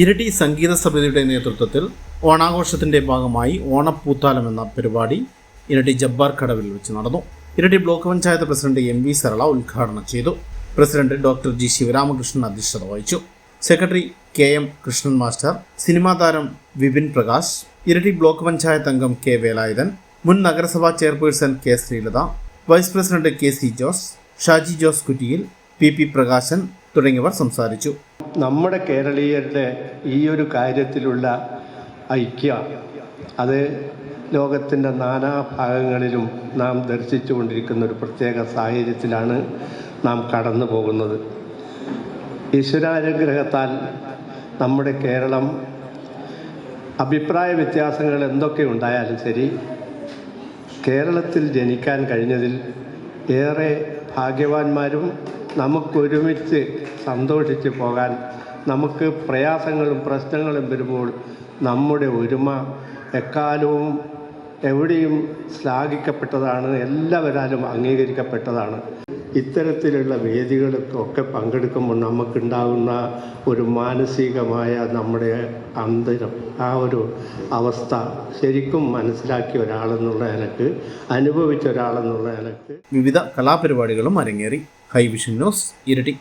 ഇരട്ടി സംഗീത സമിതിയുടെ നേതൃത്വത്തിൽ ഓണാഘോഷത്തിന്റെ ഭാഗമായി ഓണപ്പൂത്താലം എന്ന പരിപാടി ഇരട്ടി ജബ്ബാർ കടവിൽ വെച്ച് നടന്നു. Iritty block panchayat president M V Sarala ഉദ്ഘാടനം ചെയ്തു. പ്രസിഡന്റ് ഡോക്ടർ ജി ശിവരാമകൃഷ്ണൻ അധ്യക്ഷത വഹിച്ചു. Secretary K M Krishnan master, cinema താരം വിപിൻ പ്രകാശ്, ഇരട്ടി ബ്ലോക്ക് പഞ്ചായത്ത് അംഗം കെ വേലായുധൻ, മുൻ നഗരസഭാ chairperson K Sreelatha, vice president K C Jose, Shaji Jose Kuttiyil, P P Prakashan തുടങ്ങിയവർ സംസാരിച്ചു. നമ്മുടെ കേരളീയരുടെ ഈ ഒരു കാര്യത്തിലുള്ള ഐക്യ അത് ലോകത്തിൻ്റെ നാനാഭാഗങ്ങളിലും നാം ദർശിച്ചുകൊണ്ടിരിക്കുന്ന ഒരു പ്രത്യേക സാഹചര്യത്തിലാണ് നാം കടന്നു പോകുന്നത്. ഈശ്വരാനുഗ്രഹത്താൽ നമ്മുടെ കേരളം അഭിപ്രായ വ്യത്യാസങ്ങൾ എന്തൊക്കെ ഉണ്ടായാലും ശരി, കേരളത്തിൽ ജനിക്കാൻ കഴിഞ്ഞതിൽ ഏറെ ഭാഗ്യവാന്മാരും നമുക്കൊരുമിച്ച് സന്തോഷിച്ച് പോകാൻ, നമുക്ക് പ്രയാസങ്ങളും പ്രശ്നങ്ങളും വരുമ്പോൾ നമ്മുടെ ഒരുമ എക്കാലവും എവിടെയും ശ്ലാഘിക്കപ്പെട്ടതാണ്, എല്ലാവരാലും അംഗീകരിക്കപ്പെട്ടതാണ്. ഇത്തരത്തിലുള്ള വേദികൾക്കൊക്കെ പങ്കെടുക്കുമ്പോൾ നമുക്കുണ്ടാകുന്ന ഒരു മാനസികമായ നമ്മുടെ അന്തരം, ആ ഒരു അവസ്ഥ ശരിക്കും മനസ്സിലാക്കിയ ഒരാളെന്നുള്ള എനിക്ക്, അനുഭവിച്ച ഒരാളെന്നുള്ള എനിക്ക് വിവിധ കലാപരിപാടികളും അരങ്ങേറി. ഹൈ വിഷൻ ന്യൂസ്, ഇരട്ടി.